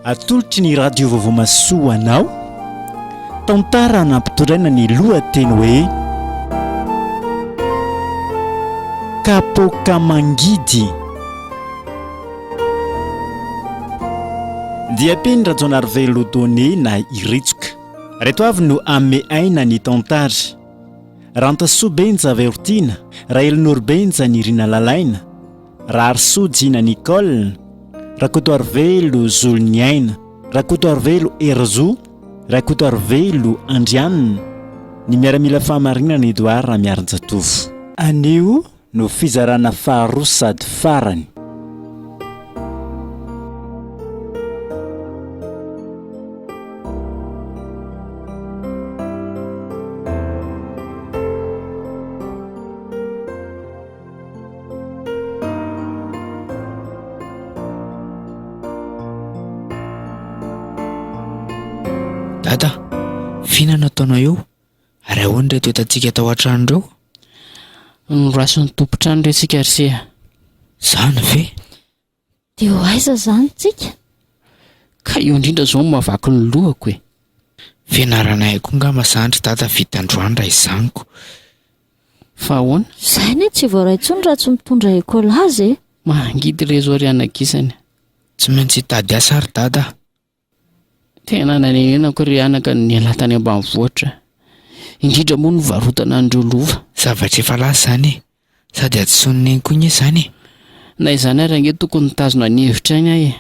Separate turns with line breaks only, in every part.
atolotry ny radio vaovao masoa anao tantara nampitondraina ny lohateny hoe kapoka mangidy dia peny rajonarively lodone na iritsoka reto avy no ame aina ny tantara rantasobenja vertina rahelonorobenja ny rina lalaina raharsojina Nicole rakotoarivelo zoloniaina rakotoarivelo erzo rakotoarivelo andrianina ny miaramila fahamarinana Edouard miaranjatovo anio no fizarana faharoa sady farany
Dada, fihinana ataonao eo? Ary ahoana ry toetantsika tao an-trano ireo?
Norason'ny tompontrano iretsika Arsea.
Zany ve?
Dia ho aiza zany tsika?
Ka io indrindra zao mavaky ny lohako e.
Fianaranay koa nga masandry dada vita androany raha izaniko.
Fa ahoana?
Zay ne tsy voaray intsony raha tsy mitondra ekôla azy e.
Mangidy rezo ary anagisany.
Tsy maintsy hitady asa ary dada.
Tena nanenenako ry anaka ny alatany ambanivohitra. Indrindra moa no varotana andreo lova.
Zavatra efa lasa zany e. Sady atsoniny koa nye zany e.
Na izany ary ange tokony nitazona ny hevitra any ahy e.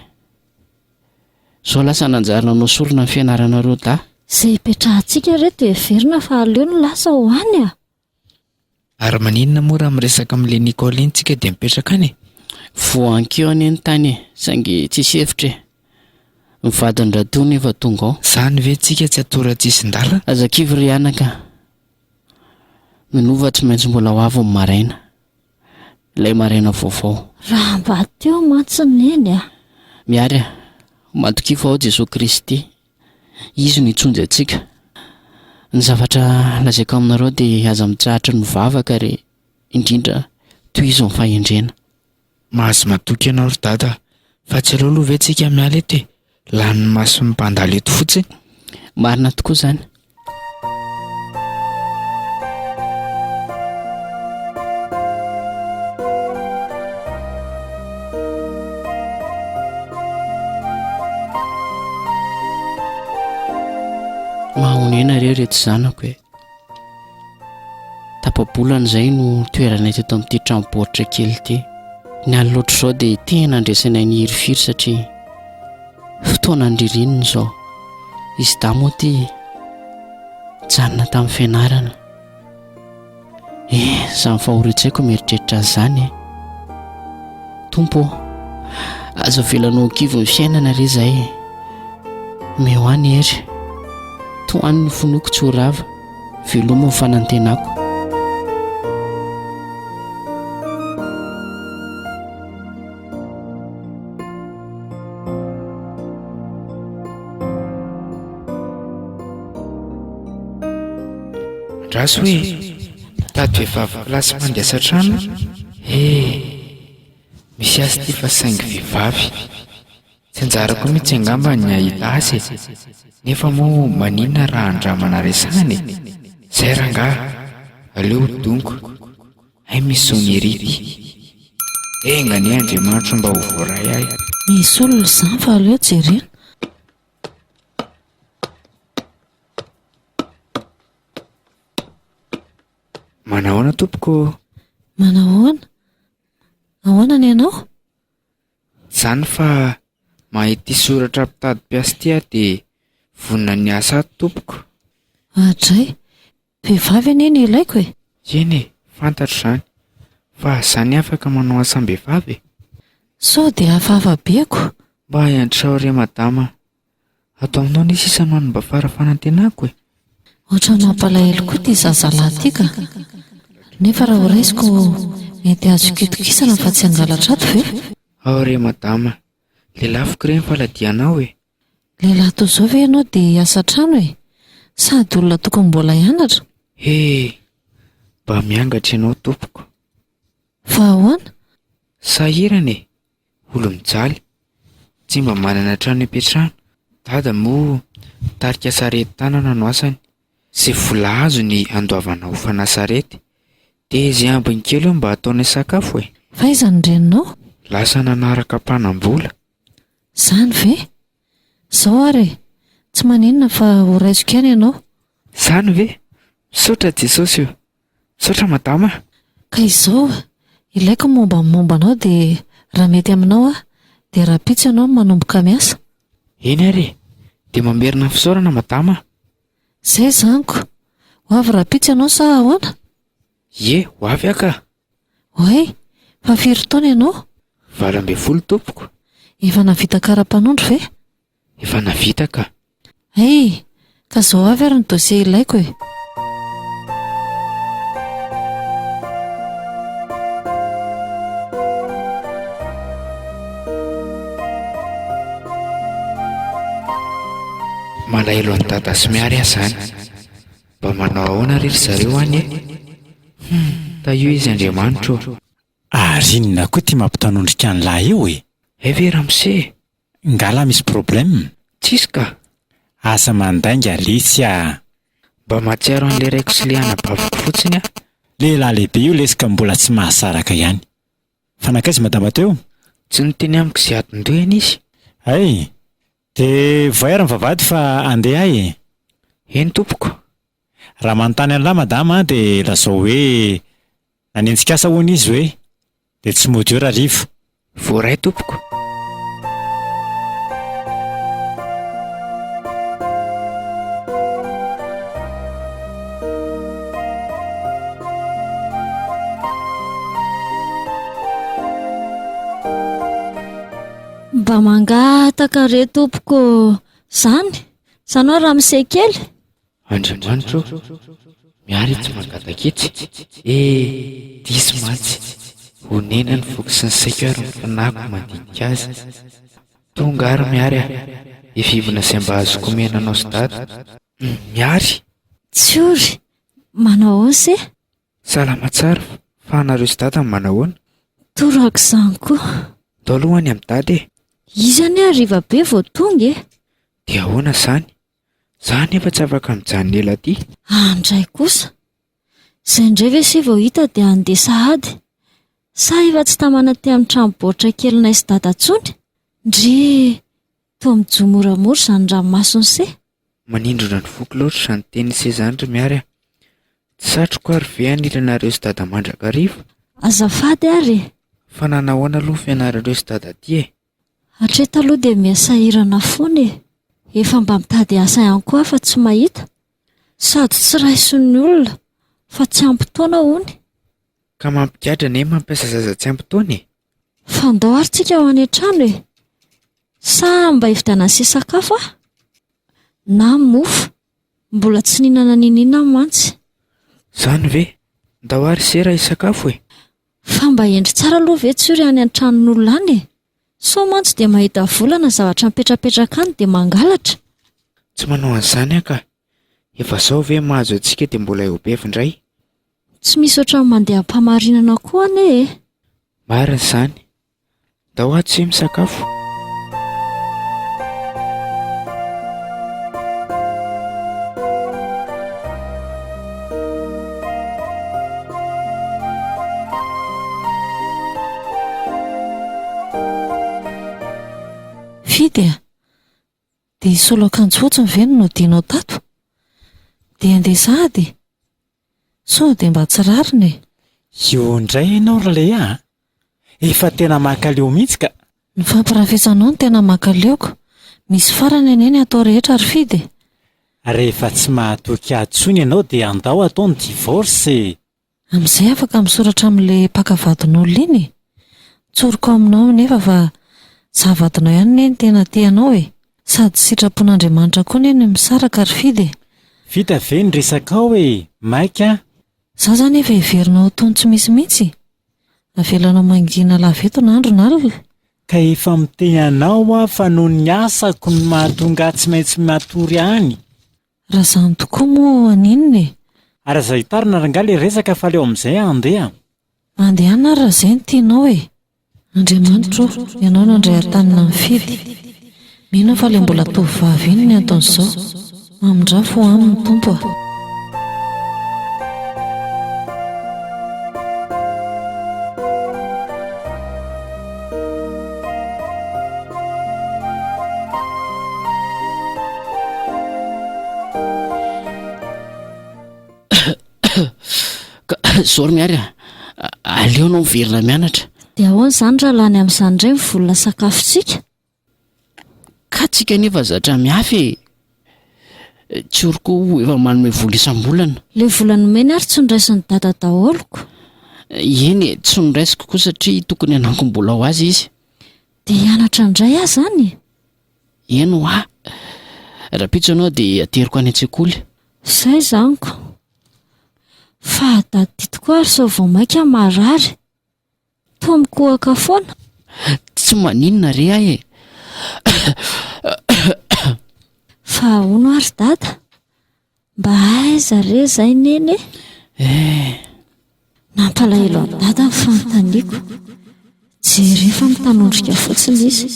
Zao lasa nanjarina anao sorona ny fianaranareo da.
Izay hipetrahantsika reto dia verina fa aleo no lasa ho any a.
Ary maninona moa raha miresaka amin'ilay Nicole iny tsika dia mipetraka any e.
Voankeo any ny tany e, saingy tsisy hevitra e. Mivadiny radio nefa tonga ao.
Zany ve tsika tsy atoran-tsisindala?
Azakivy ry anaka. Minova tsy maintsy mbola ho avy ny maraina. Ilay maraina vaovao.
Raha mba teo matsineny a.
Miary a, matokifa ao Jesosy Kristy. Izy no hitsonjy antsika. Ny zavatra lazaiko aminareo dia aza mitrahatra ny vavaka ary indrindra toy izy ny fahendrena.
Mahazo matoky ianao ry dada. Fa tsy aleo aloha ve tsika miala eto e. Lany mason'ny mpandalo eto fotsiny.
Marina tokoa zany. Mahonena reo reto zanako e. Tapabolana izay no toeranay teto amin'ity tranom-baoritra kely ity. Ny any loatra izao dia tena andraisanay ny hirifiry satria fotoana ny ririnina izao. Izy da moa ty janona tamin'ny fianarana. Izany fahoretsaiko mieritreritra azy zany e. Tompo, aza velanao kivo ny fiainana re zay. Meo any ery. Toany ny fonoko tsy ho rava. Veloma ny fanantenako.
Raso hoe tady vehivavy lasy mandiasa trano. Misy azy ty fa saingy vehivavy. Tsy anjarako mihitsy angamba ny ahita azy. Nefa moa maninona raha andramana resahany e. Zay rangaha aleo donko. Hay misy zony erity. Engany Andriamanitra mba ho voaray ahy.
Misy olona izany fa aleo jerena.
Manahoana tompoko?
Manahoana? Ahoana ny ianao?
Zany fa mahity soratra mpitady mpiasa ty aho dia vonina ny asa ato tompoko.
Adray, vehivavy anie ny ilaiko e.
Eny e, fantatro zany. Fa zany afaka manao asam-behivavy e.
Sao dia hafahafa beko.
Mba hiantrao re madama. Atao aminao ny sisa no mba farafanantenako e.
Ohatran'ny mampalahelo koa ty zazalahy ty ka. Nefa raha ho raisiko mety azo kitokisana fa tsy hangalatra ato ve?
Ao re madama, lehilahy fikireny faladianao e.
Lehilahy toy izao ve ianao dia hiasa trano e? Sady olona tokony mbola hianatra?
Mba miangatra ianao tompoko.
Fa ahoana?
Sahirana e, olo mijaly, tsy mba manana trano hipetrahana. Dada moa tarika sarety tanana no asany, sy vola azo ny andoavana hofana sarety. Dia izay ambiny kely eo mba ataonay sakafo e.
Fa aiza ny reninao?
Lasa nanaraka mpanam-bola.
Zany ve? Zao ary tsy maninona fa ho raisiko ihany ianao.
Zany ve? Misaotra Jesosy io. Misaotra madama.
Ka izao ilaiko momba anao dia raha mety aminao dia rapitsy ianao manomboka miasa.
Eny ary, dia mamerina fisaorana madama.
Zay zaniko. Ho avy rapitsy ianao sa ahoana?
Ye, ho avy aka.
Oay, fa firy taona ianao?
12 tompoko.
Efa navita kara-panondro ve?
Efa navita ka.
Ka zao avy ary ny dosie ilaiko e.
Malaelo any dada sy miary aho zany. Mba manao ahoana rery zareo any e? Taio izy Andriamanitra.
Ary inona koa tia mampitanondrika an'lahy eo e?
Ve Ramose?
Ngala misy problème?
Tsisy ka.
Asa mandainga lisy
Mba mahatsiaro an'le raiko sy le anabaviko fotsiny aho.
Lehilahy lehibe io lesika mbola tsy mahasaraka ihany. Fanakaiza madama teo?
Tsy niteny amiko izay adin-dohany izy.
Ay, dia voaera ny vavahady fa andeha e.
Eny tompoko.
Raha manontany an'lahy madama dia lazao hoe nanenjika asa hoana izy hoe dia tsy mody eo rarivo.
Voaray tompoko.
Mba mangataka re tompoko. Zany sanao Ramose kely?
Andriamanitra, miary tsy mangataka itsy. Diso mantsy. Honena ny voky sy ny saiko ary ny fanako mandinika azy. Tonga ary miary aho. Hivivina izay mba azoko omena anao sy dada. Miary.
Tsy ory. Manao ahoana se?
Salama tsara. Fa anareo sy dada manao ahoana?
Torako izany koa.
Dao alohany amin'ny dada e.
Izy any hariva be vao tonga e.
Dia ahoana izany? Zany efa tsy afaka mijanona ela ty.
Andray kosa. Izay indray ve sy vao hita dia andeha sahady. Sa efa tsy tamana ty amin'ny tranom-baoritra kelinay sy dada tsony? Ndry toa mijomoramora izany ranomasony se.
Manindrona ny voky loatra izany teny se izany ry miary aho. Tsy satroko ary ve anilanareo sy dada mandrakarivo?
Azafady ary.
Fa nanahoana aloha fianarandreo sy dada ty e.
Hatreto aloha dia miasahirana foana e. Efa mba mitady asa ihany koa fa tsy mahita. Sady tsy raisiny olona fa tsy ampy-taona hony.
Ka mampigadra ne mampiasa zaza tsy ampy-taona e.
Fandao ary tsika ho any an-trano e. Sa mba hividiana se sakafo ah? Na mofo. Mbola tsy nihinana ninina mantsy.
Zany ve? Ndao ary se raha isakafo e.
Fa mba endry tsara aloha ve tsy ory any an-tranon'olona any e. So mantsy dia mahita volana zavatra mipetrapetraka any dia mangalatra.
Tsy manao an'izany aka. Efa zao ve mahazo antsika dia mbola eo bevindray?
Tsy misy ohatran'ny mandeha am-pamarinana koa ane e.
Marina izany. Ndao ato se misakafo.
Fidy a. Dia isolo akanjo fotsiny ve no dianao tato? Dia andeha sahady. So dia mba tsy rariny e.
Io indray ianao raleha. Efa tena makaleo mihitsy ka.
Ny fampirafesanao no tena makaleoko. Misy farany aneny atao rehetra ary Fidy.
Rehefa tsy mahatoky atsony ianao dia andao atao ny divorce.
Amin'izay afaka misoratra amin'ilay mpakavadin'olona iny. Tsoriko aminao nefa fa zavadinao ihany ne ny tena tianao e. Sady sitrapon'Andriamanitra koa ne ny misaraka ary Fidy.
Vita ve ny resaka ao e, maika?
Za zany efa heverinao tony tsy misy mihitsy. Avelanao mangina laveto n'andro n'alina.
Ka efa miteny anao fa noho ny asako ny mahatonga tsy maintsy matory any.
Raha izany tokoa moa aninona e.
Ary aza hitarina rangaha ilay resaka fa leo amin'izay andeha.
Andehana raha izay no tianao e. Andriamanitra ianao nandray an-tanina ny Fidy. Mino fa ilay mbola tovovavy iny ny ataon'izao. Amindra fo aminy tompo a.
Zory miary a, aleonao miverina mianatra.
Dia ahoana izany raha lany amin'izany indray ny volona sakafontsika?
Ka tsika nefa zatra miafy tsoroko efa manome vola isam-bolana.
Ilay vola nomeny ary tsy niraisin'ny dada daholoko.
Eny tsy niraisiko koa satria tokony hanankom-bola ho azy izy.
Dia hianatra indray ahy izany.
Eny ho a, rapitso anao dia ateriko any an-tsekoly.
Izay izaniko. Fa dady tokoa ary sao vao maika marary. Toa mikohaka foana.
Tsy maninona re ahy e.
Fa ahoana ary dada? Mba aiza re izay neny e? Nampalahelo any dada ny fanontaniako. Jery efa mitanondrika fotsiny izy.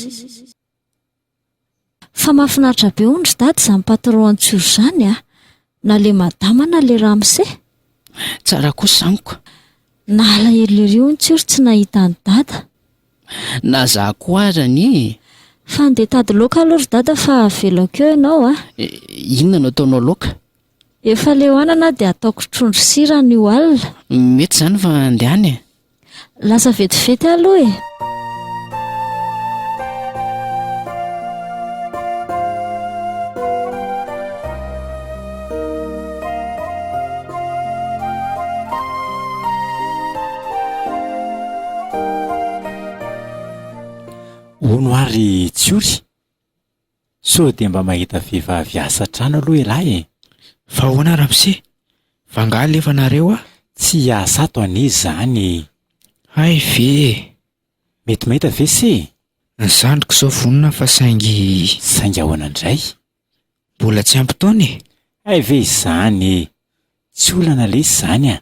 Fa mahafinaritra be ondry dada izany patron an-tsoro izany a. Na le madama na le ramose.
Tsara kosa zaniko.
Na alahelo ery ny tsoro tsy nahita ny dada.
Na za koa arany.
Fa ndeha tady laoka aloha ry dada fa velako eo ianao a.
Inona no ataonao laoka?
Efa lehoanana dia ataoko trondro sira ny alina.
Mety zany fa andehany e.
Lasa vetivety aloha e.
Ono ary tsiory, so dia mba mahita vehivavy asa trano aloha ilahy e.
Fa ahoana ramose? Vangaha lefa nareo a?
Tsy hiasa ato anie izany.
Ay ve.
Mety mahita ve se?
Ny zandriko izao vonona fa saingy
ahoana indray?
mbola tsy ampy-taona e.
Ay ve izany? Tsy olana le izany a.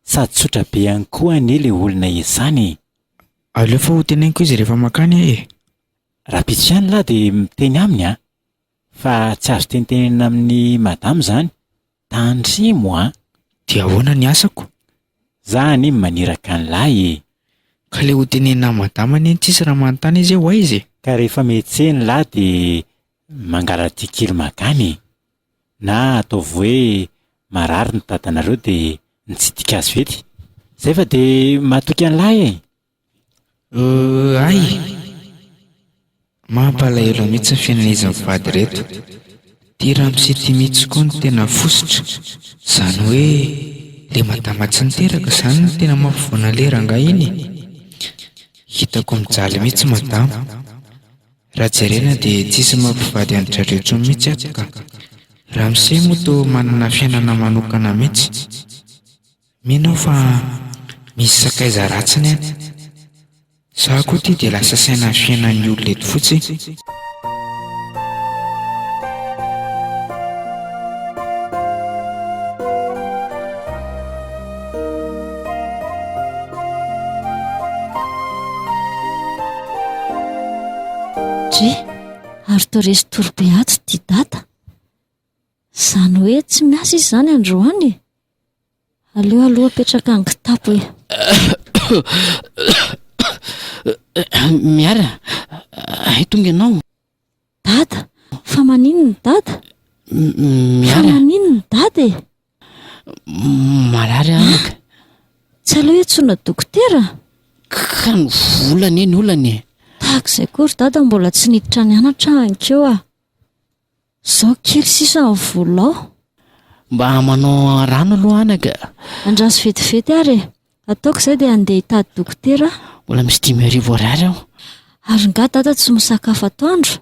Sady tsotra be ihany koa anie le olona izany.
Aleo fa ho teneniko izy rehefa makany ahy e.
Rapitso ihany lahy dia miteny aminy a. Fa tsy azo tentenena amin'ny madamo izany. Tandremo a.
Dia ahoana ny asako?
Zany maniraka an'lahy.
Ka le ho tenena madama any tsisy raha manontany izy eo izy.
Ka rehefa metseny lahy dia mangalaty kely makany. Na ataovy hoe marary ny dadanareo dia nitsidika azy vety. Zay fa dia mahatoky an'lahy e.
Ay. Mampalahelo mihitsy ny fiainan'izy vady reto. Tia ramose tia mihitsy koa ny tena fosotra. Zany hoe le madama tsy niteraka izany no tena mampivoana le rangahy iny. Hitako mijaly mihitsy madama. Raha jerena dia tsisy mampivady an'izareo intsony mihitsy ato ka. Ramose moa toa manana fiainana manokana mihitsy. Mino fa misy sakaiza ratsiny any. Za koa ity dia lasa saina ny fiainan'ny olona eto fotsiny.
Ary toa resy torobe ato ty dada. Zany hoe tsy miasa izy zany androany. Aleo aloha apetraka ny kitapo e.
Miara, tonga ianao.
Dada, fa maninona dada? Fa
Miara,
maninona dada e?
marary anaka.
Tsy aleo hiantsona dokotera?
Ka ny volana eny olana e.
Tahak'izay kory dada mbola tsy niditra nianatra ankeo a. Zao kely sisa ny volao.
Mba manao rano aloha anaka.
Andraso vetivety ary e. Ataoko izay dia andeha hitady dokotera.
Mbola misy 5 ariary aho.
Ary nga dada tsy misakafo atoandro?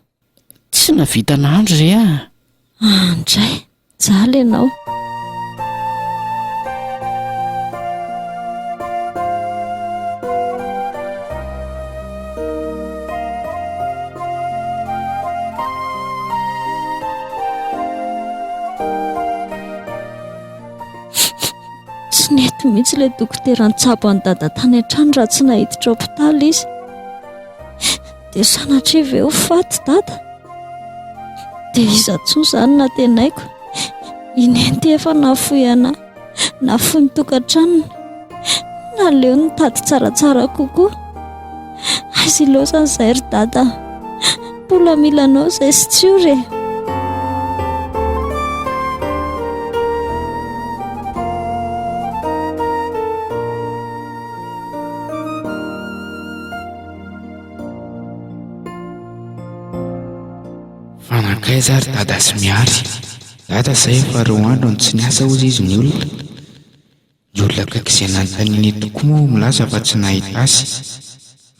Tsy navita nahandro re a.
Andray, jaly ianao. Tsy nety mihitsy ilay dokotera nitsabo any dada tany an-trano raha tsy nahiditra hopitaly izy. Dia sanatria ve ho faty dada? dia iza tsoa izany na tenaiko inenty efa nafoy anahy nafoy ny tokantranony naleo nitady tsaratsara kokoa azy loatra izay ry dada mbola milanao izay sy tsiory e.
Fanakay zary dada sy miary. Dada izay efa 2 andro no tsy niasa ozy izy ny olona kaik'izay nanontaniany tokoa moa milaza fa tsy nahita azy.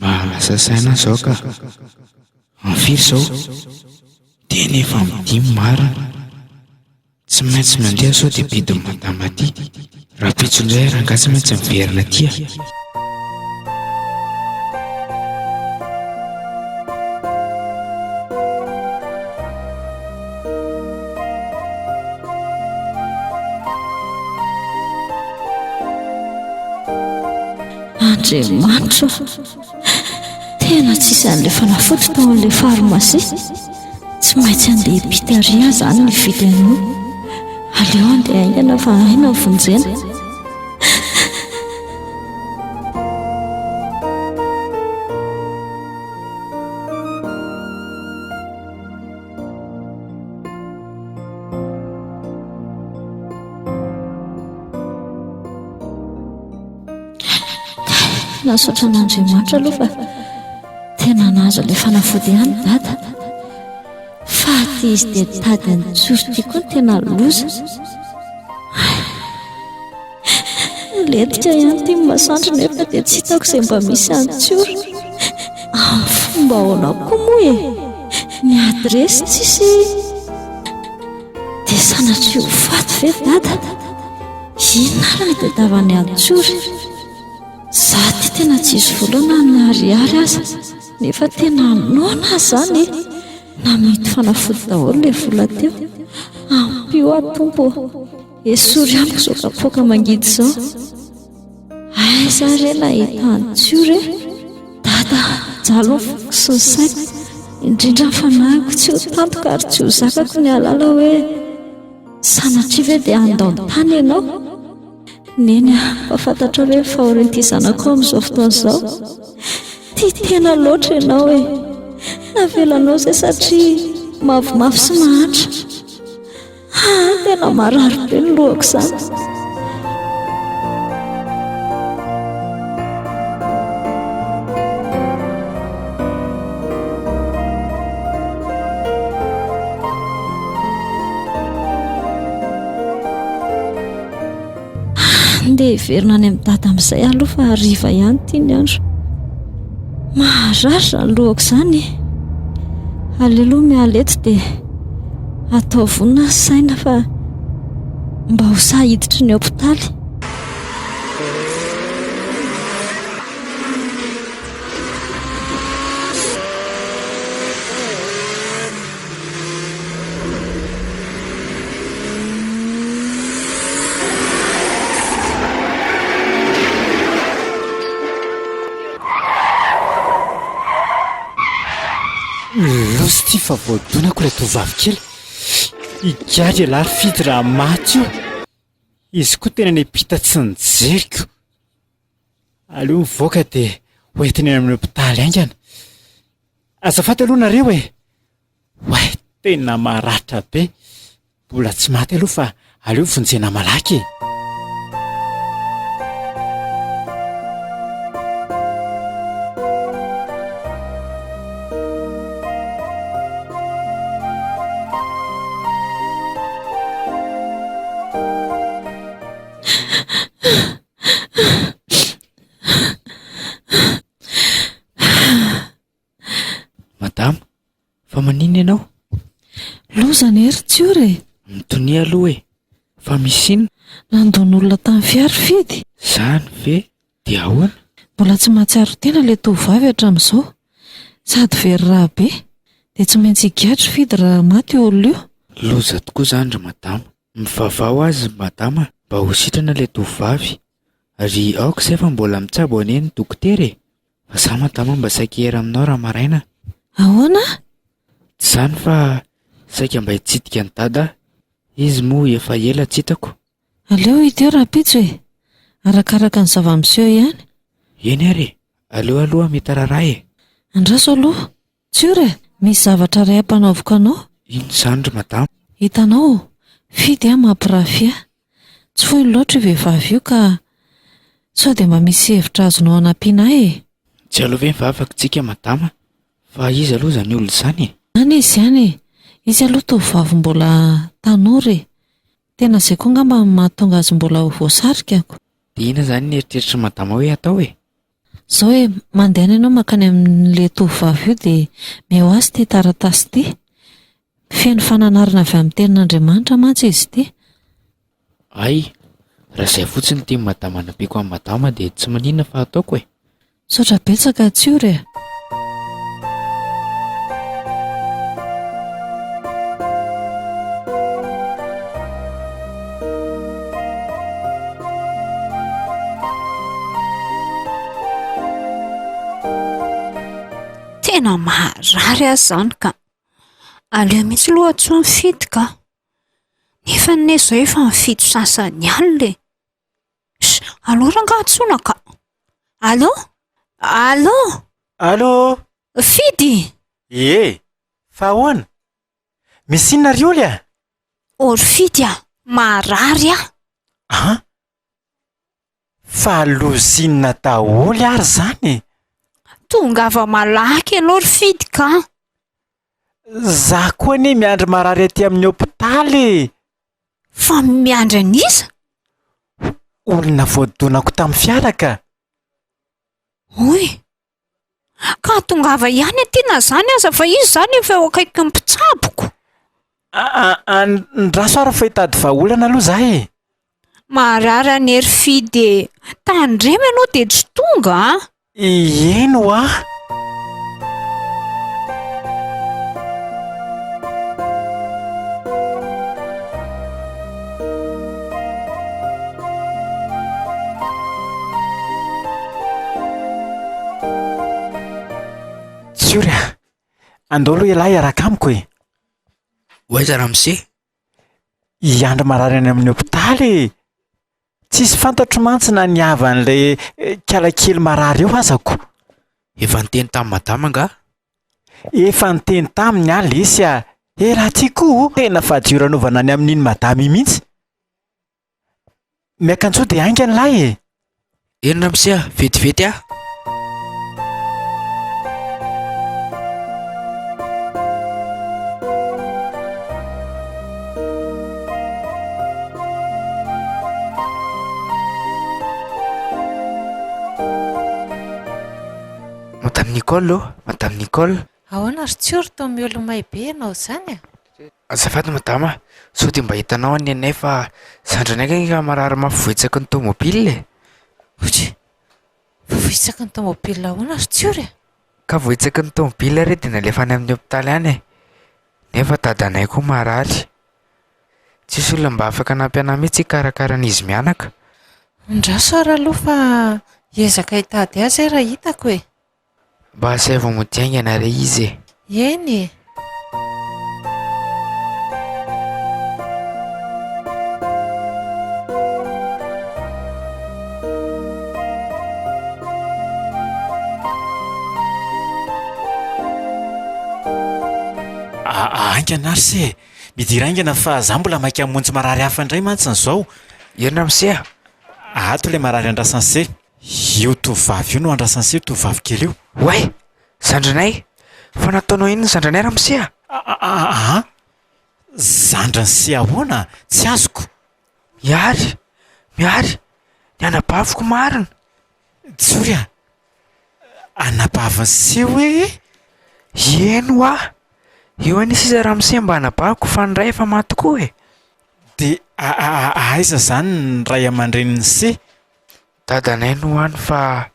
Mahalasa saina izao ka amfiry izao dia nefa midimy marina. Tsy maintsy mandeha sao dia bidiny madama aty. Raha pitsondray rangahy tsy maintsy miverina aty.
Andriamanitra, tena tsisy an'ilay fanafody tao amin'ilay farmasia. Tsy maintsy andeha ipitaria izany ny vidiny. Aleo andeha aingana fa aina vonjena. Nasaotra an'Andriamanitra aloha fa tena nahazo ilay fanafody ihany dada. Fa ty izy dia tady ny tsory ty koa ny tena loza. Letika ihany ty masandro nefa dia tsy hitako izay mba misy antsory. Amin'ny fomba ahoana koa moa e? Ny adresy tsisy. Dia sanatria ho faty ve dada? Inona ny tadiavan'ny antsory? Za ty tena tsisy volana na ariary aza nefa tena nona izany e. Namety fanafody daholo ilay vola teo. Ampio atompo esory amiko izao kapoaka mangidy izao. Aiza re nahita antsory e? Dada jalo ny foko sy ny saiko, indrindra ny fanahiko tsy ho tantoka ary tsy ho zakako ny alala hoe sanatria ve dia andao ny tany ianao. Neny mpafantatra hoe fahorin'ity zanako amin'izao fotoana izao. Tia tena loatra ianao e. Navelanao izay satria mavomavo sy mahantra. Tena marary be ny lohako izany. Andeha hiverina any amin'ny dada amin'izay aloha fa hariva ihany ity ny andro. Maharatra ny lohako izany. Aleloha miala eto dia atao vonina ny saina fa mba ho sahiditry ny hôpitaly.
Losy ty fa voadonako ilay tovavy kely. Igary alary fidy raha maty io. Izy koa tena niampita tsy nijeriko. Aleo mivoaka dia hoentiny amin'ny hôpitaly aingana. Azafady aloha nareo e. Way, tena maratra be. Mbola tsy maty aloha fa aleo vonjena malaky.
Madama, fa manino ianao?
Lozana ery tsiory e.
Mitonia aloha e. Fa misy inona?
Nandon'olona tamin'ny fiara fidy.
Zany ve? Dia ahoana?
Mbola tsy mahatsiaro tena ilay tovavy hatramin'izao. Sady very raha be. Dia tsy maintsy higadry fidy raha maty olona io.
Loza tokoa izany ry madama. Mivavao azy madama mba ho sitrana ilay tovavy. Ary aoka izay fa mbola mitsabo ane ny dokotera e. Fa za madama mba saika hera aminao raha maraina.
Ahoana?
Tsy izany fa saika mba hitsidika ny dada, izy moa efa ela tsy hitako.
Aleo iteo rapitso e, arakaraka ny zava-miseho ihany.
Eny ary, aleo aloha mety raraha e.
Andraso aloha, tsiory e, misy zavatra ray ampanaoviko anao.
Ino izany ry madama?
Hitanao, fidy mampirafia. Tsy foiny loatra io vehivavy io ka sao dia mba misy hevitra azonao anampiana ahy e.
Tsy aleo ve mivavaka tsika madama? Fa izy aloha izany olona izany e.
Any izy ihany e, izy aloha tovovavy mbola tanora e. Tena izay koa angamba mahatonga azy mbola ho voasarika ako.
Dia ina izany ny eritreritry madama hoe atao e?
Zao hoe mandeha ianao makany amin'ilay tovovavy io dia meo azy ity taratasy ity. Feno fananarana avy amin'ny tenin'Andriamanitra mantsy izy ity.
Ay, raha izay fotsiny tia madama nampiako amin'ny madama dia tsy maninona fa ataoko e.
Saotra betsaka tsiory e.
Tena maharary azy izany ka aleo mihitsy aloha tsy mifidy ka. Nefa izao efa mifidy sasany ihany le. Allo rangahy antsona ka. Allo? Allo?
Allo?
Fidy?
Fa ahoana? Misy inona ry oly a?
Ory fidy a, marary a.
Fa lozinina daholo ary zany.
Tongava malaky ianao ry fidy ka.
Za koa anie miandry marary aty amin'ny hôpitaly.
Fa miandry an'iza?
Olona voadonako tamin'ny fiara ka.
Oy, ka tongava ihany aty na zany aza fa izy zany efa eo akaiky ny mpitsaboko.
Ndraso ary fa hitady vahaolana aloha za e.
Marary anie ry fidy, tandremo ianao dia tsy tonga a?
Ino a? Tsiory a, andao aloha ialahy iaraka amiko e.
Hoaiza ramose?
Hiandry marary any amin'ny hôpitaly. Tsisy fantatro mantsy na niava an'ilay kalakely marary eo azako.
Efa niteny tamin'ny madama nga?
Efa niteny taminy alesy a. Raha ty koa tena fahadioranovana any amin'iny madama mihitsy. Miakantsao dia aingana lahy e.
Eny ramose a, vetivety a. Madame Nicole.
Ahoana ry tsiory tao miolo-may be ianao izany a?
Azafady madama, sao dia mba hitanao any anay fa zandranay ka marary mafivoetsaka ny tômôbila e.
Ohatry, voavoetsaka ny tômôbila ahoana ry tsiory a?
Ka voetsaka ny tômôbila re dia nalefa any amin'ny hôpitaly any e. Nefa dadanay koa marary. Tsisy olona mba afaka hanampy anahy mihitsy hikarakarana mianaka.
Ndraso ary aloha fa hiezaka hitady azy raha hitako e.
Mba asay vao modiaingana re izy e.
Eny e.
Aingana ary se, midira aingana fa za mbola maika hamonjy marary hafa indray mantsy n'izao.
Eny ramose a.
Ato ilay marary andrasany se. Io tovovavy io no andrasany se, tovovavy kely io.
Way, zandranay, fa nataonao ino ny zandranay ramose a?
Zandrany se ahoana? Tsy azoko.
Miary, ny anabaviko marina.
Tsory a, anabaviny se hoe?
Eno a, eo anisy izy ramose mba anabaviko fa ny ray efa maty koa e.
Dia aiza zany ny ray aman-dreniny se?
Dadanay no any fa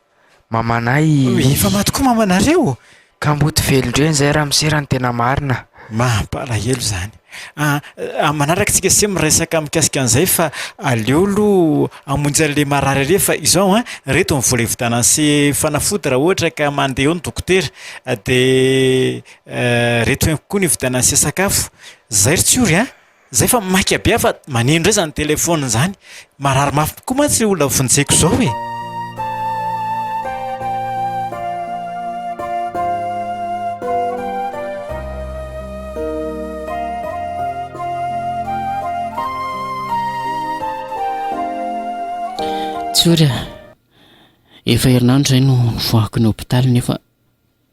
mamanay
Efa maty koa mamanareo?
ka mboty velondreo izay ramose raha ny tena marina.
Mampalahelo zany. Manaraka tsika sy miresaka mikasika an'izay fa aleo aloha hamonjy an'ilay marary re fa izao reto ny vola hividianana sy fanafody raha ohatra ka mandeha eo ny dokotera dia reto ihany koa ny hividianana sy sakafo zay ry tsy ory zay fa maika be fa maneno indray zany telefona izany marary mafy koa mantsy olona vonjeko izao e.
Tsory efa herinandro izay no nivoako ny hopitaly nefa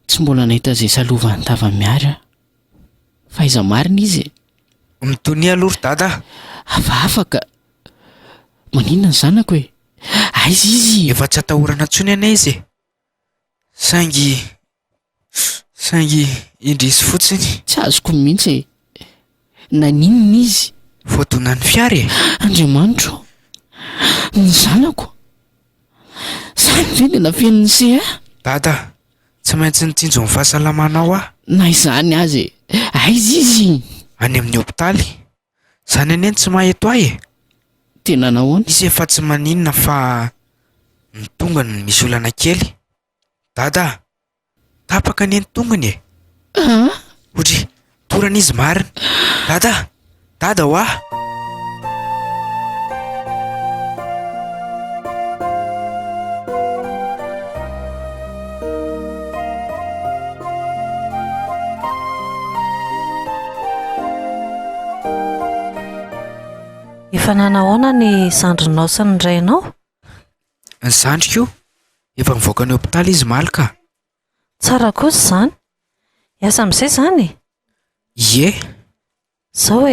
tsy mbola nahita izay salovany tava-miary fa iza marina izy
mitony alory dada
afaka maninona ny zanako hoe aiza izy
efa tsy atahorana ntsony anay izy saingy indrisy fotsiny
tsy azoko mihitsy naninona izy
voatona ny fiary
Andriamanitro ny zanako samy ve dia nafian'ny se
dada tsy maintsy nitsinjo ny fahasalamanao
na izany azy aiza izy
any amin'ny hopitaly zany aneny tsy maheto ahy
tena nahoana
izy efa tsy maninona fa ny tongony ny misy olana kely dada tapaka ny tongony ohatra torana izy marina dada ho aho
efa nanahoana ny zandrinao sy ny rainao?
Ny zandriko efa mivoaka ny hopitaly izy malika.
Tsara kosa izany. Hiasa amin'izay izany?
Ie.
Zao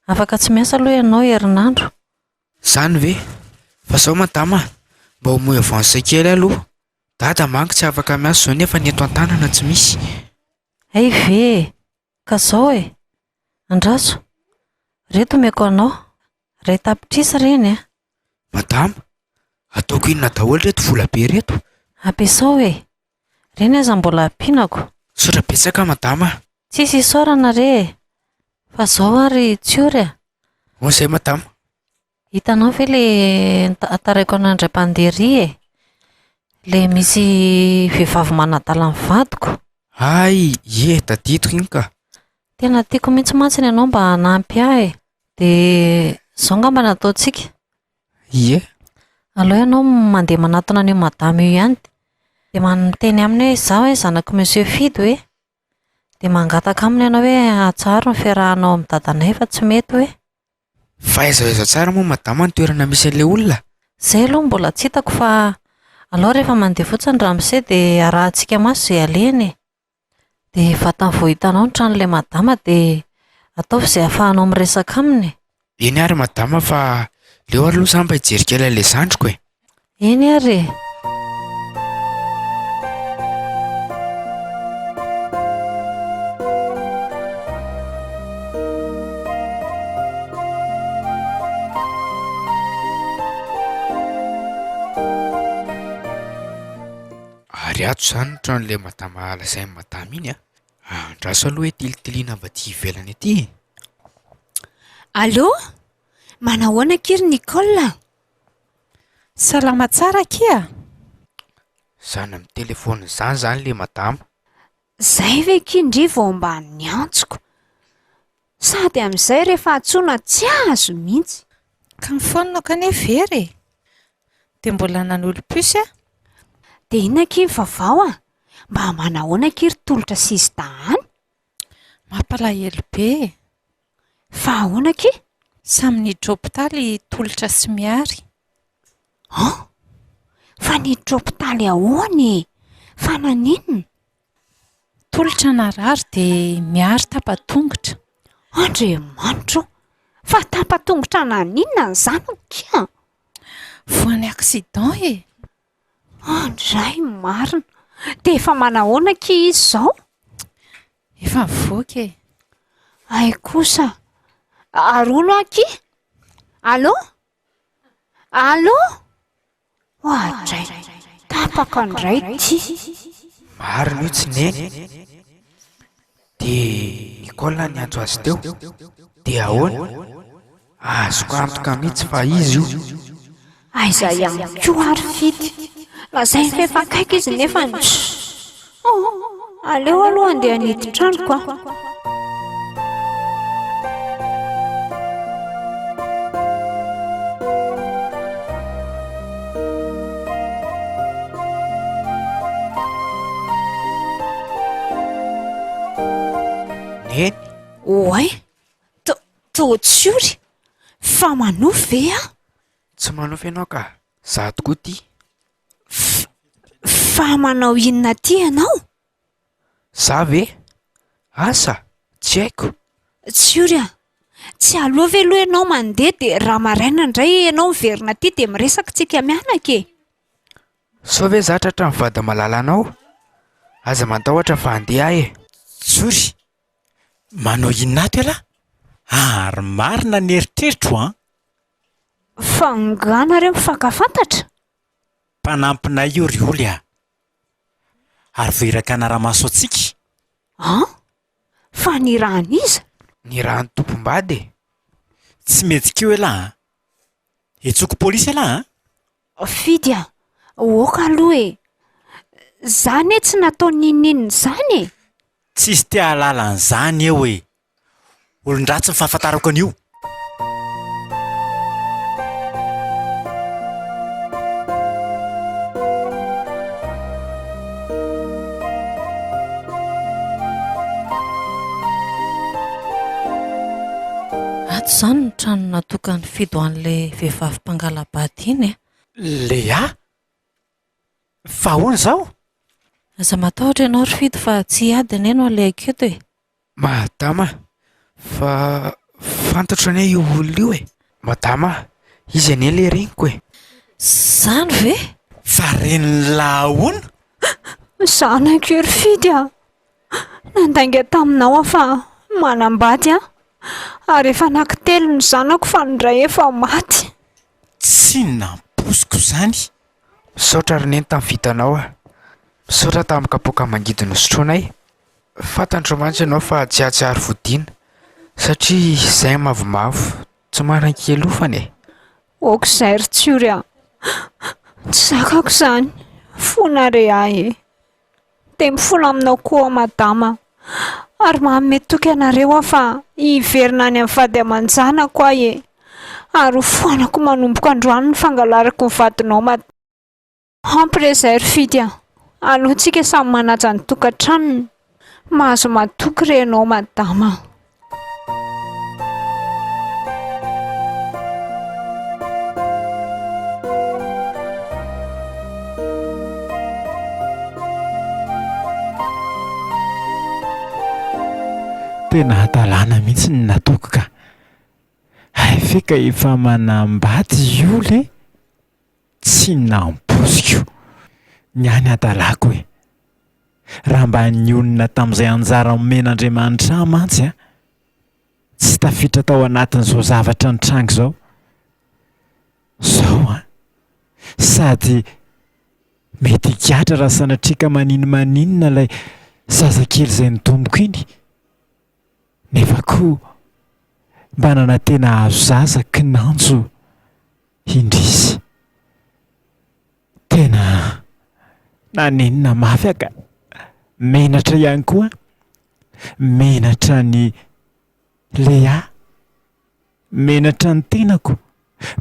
afaka tsy miasa aloha ianao herinandro.
Zany ve? Fa zao madama, mba homoy avance kely aloha. Dada manko tsy afaka miasa zao nefa ny eto an-tanana tsy misy.
Ay ve, ka zao Andraso, reto meko anao. Ray tapitrisa reny
Madama, ataoko inona daholo reto vola be reto?
Ampiasao reny aza mbola ampianako.
Saotra betsaka madama.
Tsisy isaorana re. Fa zao ary tsiory
Zay madama.
Hitanao ve le ataraiko an'Andriampandery le misy vehivavy manadala ny vadiko?
Ay, tadidiko iny ka.
Tena tiako mihitsy mantsiny ianao mba hanampy ahy dia zao ngamba nataontsika.
Ie.
Aleo ianao mandeha manatona an'io madama io ihany dia miteny aminy hoe zaho zanako monsieur Fidy dia mangataka aminy ianao hoe atsaro ny fiarahanao amin'ny dadanay fa tsy mety
fa aiza tsara moa madama ny toerana misy an'ilay olona.
Zay aloha mbola tsy hitako fa aleo rehefa mandeha fotsiny ramose dia arahantsika maso izay aleny dia vatany vao hitanao ny tranon'ilay madama dia ataovy izay ahafahanao miresaka aminy.
Eny ary madama fa leo aloha izany mba hijery kely ilay zandriko
Eny ary.
Ary ato izany ny tranon'ilay madama lazain'ny madama iny Andraso aloha hoe tilitiliana avy aty ivelany aty.
Allô? Manahoana kiry Nicole?
Salama tsara kia?
Zany amin'ny telefona zany le madama.
Zay ve kindry vao mba niantsoko? Sady amin'izay rehefa atsoina tsy azo mihitsy.
Ka ny fononao kanefa very dia mbola nanolo-piosy
Dia inona kiry vaovao mba manahoana kiry tolotra sisy dahany?
Mampalahelo be.
Fa ahoana ki?
Samy niditra hopitaly tolotra sy miary.
Fa niditra hopitaly ahoana? Fa naninona?
Tolotra narary dia miary tapa-tongotra.
Andriamanitro, fa tapa-tongotra naninona ny zanako kia?
Voan'ny accident
Andray marina. Dia efa manahoana ki izy izao?
Efa mivoaka
Ay kosa. Arono aki? Allô? Hoadray, tapaka indray ty.
Marina io tsy neny. Dia lekôla ny antso azy teo dia ahoana azoko antoka mihitsy fa izy io.
Aiza ihany koa ary fity lazay ny fefakaiky izy nefa ny aleo aloha andeha niditranoko a.
Neny
oay totsory fa manofy ve a?
tsy manofy ianao ka za tokoa ty.
Fa manao inona ty ianao?
Za ve? Asa tsy haiko.
Tsory a, tsy aloha ve aloha ianao mandeha de raha maraina indray ianao miverina aty de miresaka tsika mianaka e.
Sao ve zatra hatra mivady malala anao? Aza matahotra fa andeha e.
Tsory, manao inona ato ala? Ary marina ny eritreritro an.
Fanganareo mifankafantatra?
Mpanampinay io rioly a. Ary voiraka anara-maso antsika.
Fa ny rahan'iza?
Ny rahan'ny tompom-bady e.
Tsy metsika eo ela an. Etsoko polisy ela an.
Fidy a, oka aloha e. Zany e tsy natao ninnininy zany e.
Tsisy tia halala an'izany eo e. Olon-dratsy ny fahafantarako an'io.
Ato izany ny trano natokany fido an'ilay vehivavy mpangalabady iny e.
Lea? Fa ahoana izao?
Aza matahotra ianao ry fido fa tsy adiny eny ilay aketo e.
Madama, fa fantatro anie io olona io e. Madama, izy anie le reniko e.
Zany ve?
Fa reny lahoana?
Zanako ry fidy a, nandainga taminao fa manambady a, ary efa nankitelo ny zanako fa ny ray efa maty.
Tsy namposiko izany.
Misaotra roneny tamin'ny vitanao a. Misaotra tamin'ny kapoaka mangidy nosotroanay. Fantandro mantsy ianao fa tsy ahatsiaro vodiana satria izay mavomavo tsy maran-kelofany e.
Oka izay ry tsory a, tsy zakako izany, fona re ahy e. Dia mifola aminao koa madama, ary manome toky anareo fa hiverina any amin'ny vady aman-janako ahy e. Ary hofoanako manomboka androany ny fangalarako ny vadinao ampy re izay ry fidy a, alohantsika samy manaja ny tokantranony. Mahazo matoky re ianao madama.
Tena hadalana mihitsy ny nataoko ka. Feka efa manambady io le tsy namposiko. Niany hadalako e. Raha mba ny olona tamin'izay anjara omen'Andriamanitra mantsy a, tsy tafitra tao anatin'izao zavatra ny trango izao. Zao a, sady mety hikatra raha sanatrika maninona ilay zazakely izay nitomboko iny. Nefa koa mba nanantena azo zaza kinanjo indrisy. Tena nanenina mafy aka. Menatra ihany koa. Menatra ny Lea. Menatra ny tenako.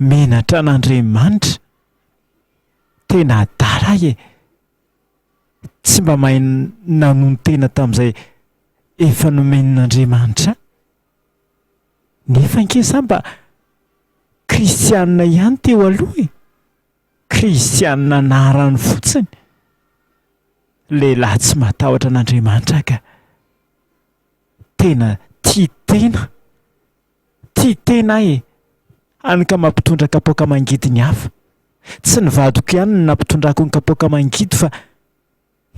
Menatra n'Andriamanitra. Tena adala e. Tsy mba mahay nanono tena tamin'izay efa nomenin'Andriamanitra. Nefa ankesa mba kristianina ihany teo aloha e. Kristianina anarany fotsiny. Lehilahy tsy matahotra an'Andriamanitra ka. Tena tia tena e. Hany ka mampitondra kapoaka mangidy ny hafa. Tsy ny vadiko ihany no nampitondrako ny kapoaka mangidy fa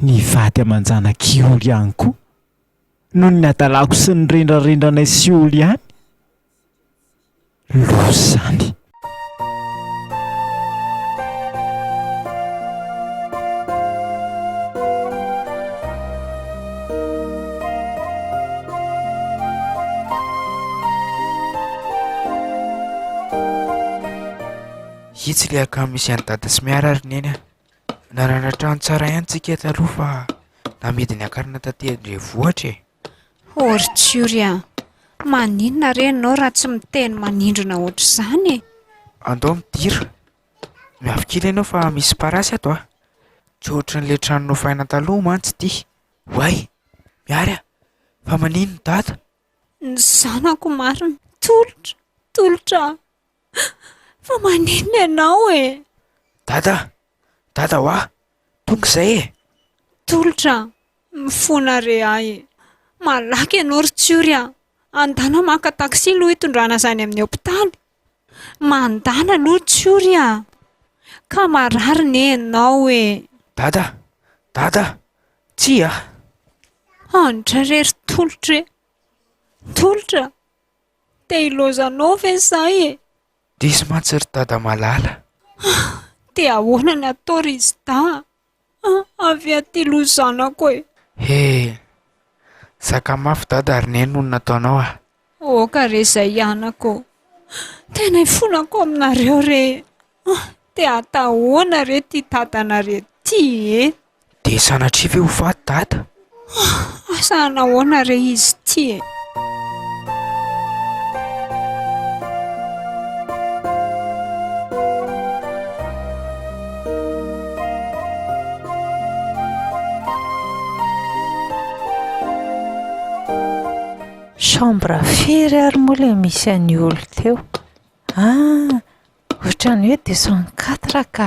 ny vady aman-janak'olo ihany koa. Noho ny hadalako sy ny rendrarendranay sy olo ihany. Loso zany.
Itsy ilay akamo misy an'i dada sy miarariny eny a. Naranatrano tsara ihany tsika taloha fa namidy ny akarina taty Andrenivohitra e.
Ortsuria, maninona re ianao raha tsy miteny manindrona ohatr'izany e?
Andao midira. Miafikila ianao fa misy parasy ato a. Tsy ohatran'ilay tranonao faina taloha mantsy ity. Way, miary a, fa maninona dada?
Ny zanako marina, tolotra. Fa maninona ianao e?
Dada ho a, tonga izay e.
Tolotra, mifona re ahy e. Malaky ianao Ortsuria, andana maka taksi aloha hitondrana izany amin'ny hopitaly. Mandana aloha Ortsuria, ka marary ne ianao e.
Dada, tsia.
Andra rery Tolotra, te hilozanao ve izay e?
Diso mantsy ry dada malala.
Te ahoana ny atao ry izy da? Avy aty lozanako e.
Saka mafy dada ary neno no nataonao a.
Oka re izay anako. Tena hifonako aminareo re. Te atahoana re ty tatana re ty e.
De sanatria ve ho faty dada?
Asa nahoana re izy ty e.
Chambre firy ary moa ilay misy an'ny olo teo. Ohatran'ny hoe 204 ka.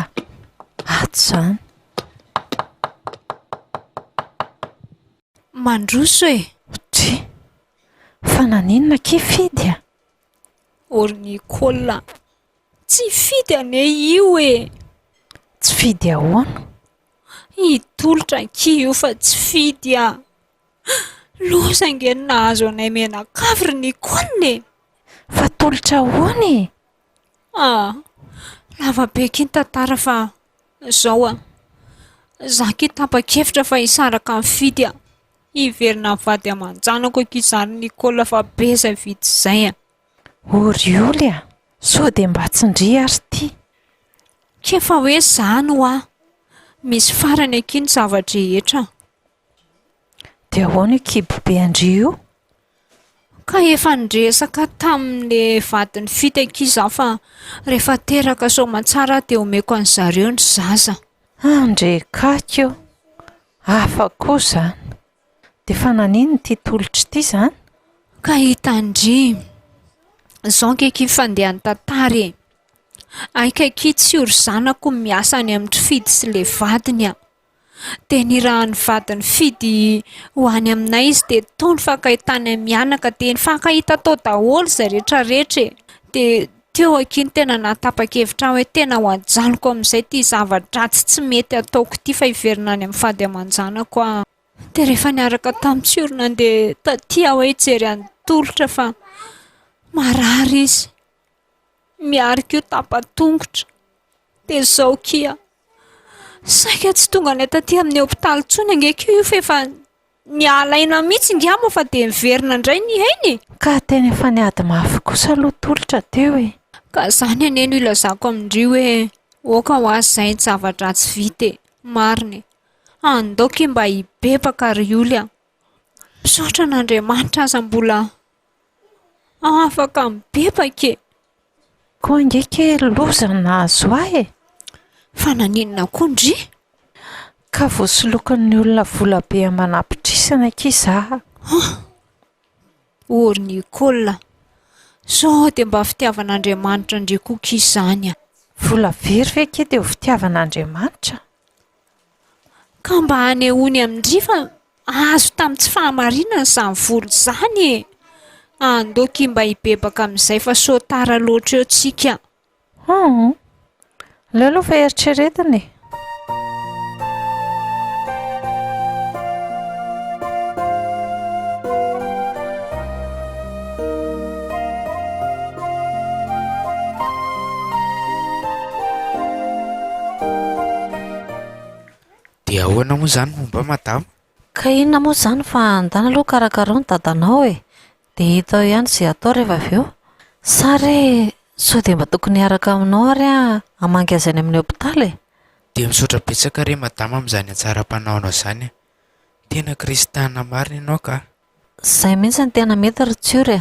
Ato izany.
Mandroso e.
Tsy, fa naninona kifidy a?
Ornikola, tsy fidy ane io e.
Tsy fidy ahoana?
Hitolotra io fa tsy fidy a. Loza ingeny nahazo anay menakavy ry Nicole e.
Fa tolotra ahoana e?
Lava be kiny tantara fa zao a. Za ky tapa-kevitra fa hisaraka mifidy a. Hiverina mivady aman-janako aky izany Nicole fa beza vidy izay a.
Orioly a, sao dia mba tsindry ary ty.
Kefa hoe zany ho a. Misy farany aky ny zavatra rehetra.
Dia ahoana io kibobe andry io?
Ka efa nresaka tamin'le vadiny fity aky za fa rehefa teraka soamantsara dia omeko an'zareo ny zaza.
Andrekaka io. Hafa koa izany. Dia fa naninona ity tolotra ity izany?
Ka hitandry. Zao kaiky fandeha ny tantara e. Aikaiky tsy io ry zanako miasa any amin'ny fidy sy le vadiny a. Dia ny raha ny vadiny fidy ho any aminay izy dia tao ny fankahitany mianaka dia ny fankahita tao daholo izay rehetrarehetra e. Dia teo aky ny tena natapa-kevitra hoe tena ho ajanoko amin'izay ty zavatra tsy mety ataoko ty fa hiverina any amin'ny fady aman-janako a. Dia rehefa niaraka tamin'ny tsiorona dia taty aho hoe hijery any tolotra fa marary izy. Miarika io tapa-tongotra. Dia zao kia. Saika tsy tonga any taty amin'ny hopitaly intsony angeka io fa efa nialaina mihitsy ngamba fa dia miverina indray ny hainy.
Ka tena efa niady mafy kosa aloha tolotra teo e.
Ka zany aneno ilazako amindrio hoe oka ho azy izay ny zavatra tsy vita e. Marina. Andaoky mba hibebaka ry oly a. Misaotra n'Andriamanitra aza mbola afaka mibebaka e.
Koa angeka loza nahazo ahy e.
Fa naninona koa ndry?
Ka voasolokan'ny olona vola be amanapitrisana aky izaho.
Ory Nicole, sao dia mba fitiavan'Andriamanitra ndry koa izany a.
Vola very ve ke dia ho fitiavan'Andriamanitra?
Ka mba hanehoany amindry fa azo tamin'ny tsy fahamarinana izany vola izany e. Andaoky mba hibebaka amin'izay fa sao tara loatra eo tsika.
Ilay aloha fa eritreretiny e.
Dia ahoana moa izany momba madama?
Ka inona moa izany fa andana aloha karakarao ny dadanao e. Dia hitao ihany izay atao rehefa avy eo. Sa re sao dia mba tokony hiaraka aminao ary hamangy azy any amin'ny hopitaly?
dia misaotra betsaka re madama amin'izany antsara-panaonao izany. Tena kristana marina ianao ka.
Izay mihitsy ny tena mety ry tsiory.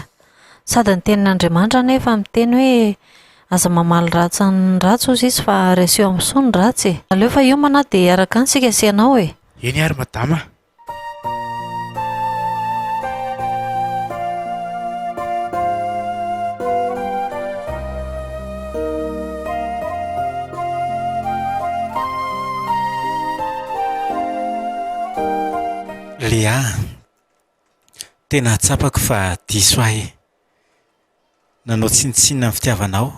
Sady ny tenin'Andriamanitra nefa miteny hoe aza mamaly ratsy ny ratsy ozy izy fa reseo amin'ny soa ny ratsy. Aleo fa hiomana dia hiaraka any sika sy ianao e.
Eny ary madama.
Lea, tena tsapako fa diso ahy. Nanao tsinitsinina amin'ny fitiavanao,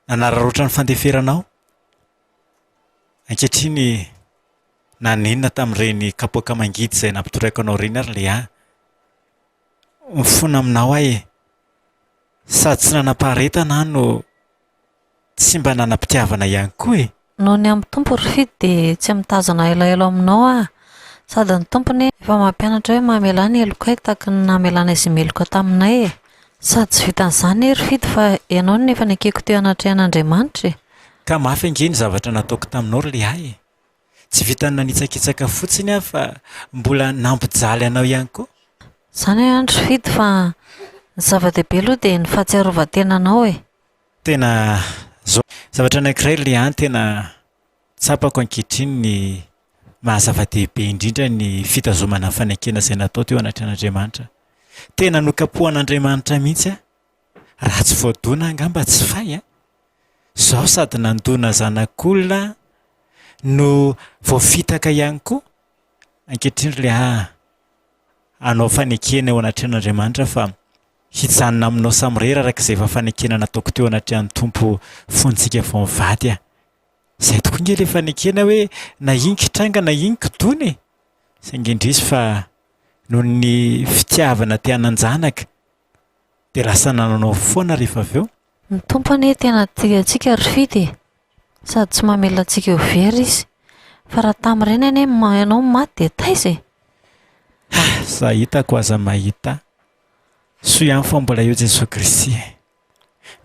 nanararoatra ny fandeferanao. Ankehitriny nanenina tamin'ireny kapoaka mangidy izay nampitorako anao ireny ary Lea. Mifoana aminao ahy, sady tsy nanam-paharetana no tsy mba nanam-pitiavana ihany koa e.
Noho ny amin'ny tompo Rofity dia tsy mitazana elaela aminao sady ny tompony efa mampianatra hoe mamela ny elokay tahaka ny namelana izy meloka taminay e. Sady tsy vitan'izany Rofity fa ianao nefa nekeko teo anatrehan'Andriamanitra e.
Ka mafy ange ny zavatra nataoko taminao Lea e. Tsy vitany nanitsakitsaka fotsiny aho fa mbola nampijaly anao ihany koa.
Izany hoe andro Rofity fa ny zava-dehibe aloha dia ny fahatsiarovan-tenanao e.
Tena zao zavatra anankiray Lea tena tsapako ankehitriny ny mahazava-dehibe indrindra ny fitazomana fanekena izay natao teo anatrehan'Andriamanitra. Tena nokapohan'Andriamanitra mihitsy raha tsy voadona angamba tsy fay Zaho sady nandona zanak'olona no voafitaka ihany koa. Ankehitriny Lea anao fanekena eo anatrehan'Andriamanitra fa hijanona aminao samyrera araka izay efa fanekena nataoko teo anatrehan'ny tompo fontsika vao mivady Izay tokoa nge ilay fanekena hoe na ingitranga na ingitony. Saingendrisy fa noho ny fitiavana tiananjanaka dia lasa nananao foana rehefa avy eo.
Ny tompony tena tia antsika Rofity sady tsy mamela antsika ho very izy. Fa raha tamin'ireny anie ianao maty dia taiza e.
Za hitako aza mahita. Soa ihany fa mbola eo Jesosy Kristy.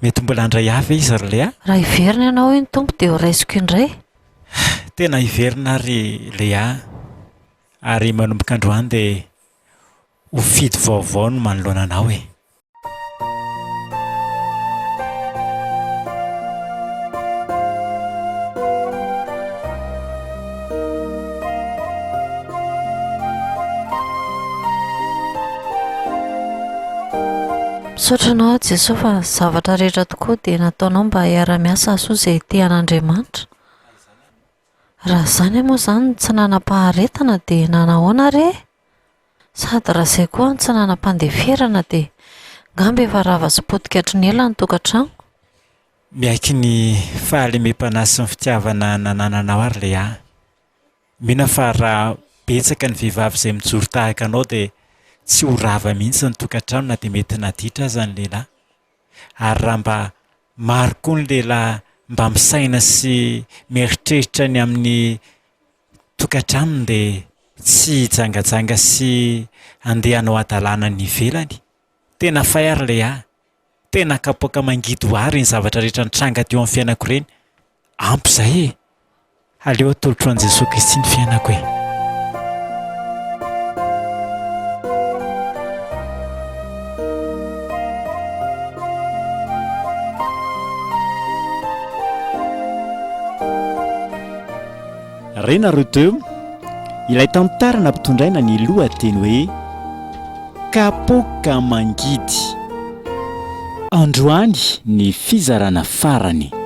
Mety mbola handray avy izy ry Lea?
Raha hiverina ianao iny tompo dia ho raisiko indray.
Tena hiverina ry Lea. Ary manomboka androany dia ho fidy vaovao no manoloana anao e.
Misaotra anao Jesosy fa zavatra rehetra tokoa dia nataonao mba hiara-miasa soa izay ity an'Andriamanitra. Raha izany moa izany tsy nanam-paharetana dia nanahoana re? Sady raha izay koa tsy nanam-pandeferana dia ngamba efa rava sy potika hatry ny ela ny tokantrano.
Miaiky ny fahalemem-panahy sy ny fitiavana nanananao ary Lea. Mino fa raha betsaka ny vehivavy izay mijoro tahaka anao dia tsy ho rava mihitsy ny tokantrano na dia mety naditra aza ny lehilahy. Ary raha mba maro koa ny lehilahy mba misaina sy mieritreritra ny amin'ny tokantranony dia tsy jangajanga sy andeha hanao adalàna ny ivelany. Tena fay ary Lea. Tena kapoaka mangidy ho ary ny zavatra rehetra nitranga teo amin'ny fiainako ireny. Ampy izay e. Aleo atolotro an'i Jesosy Kristy ny fiainako e.
Rena Rodeo, ilay tantara nampitondraina ny lohateny hoe kapoaka mangidy. Androany ny fizarana farany.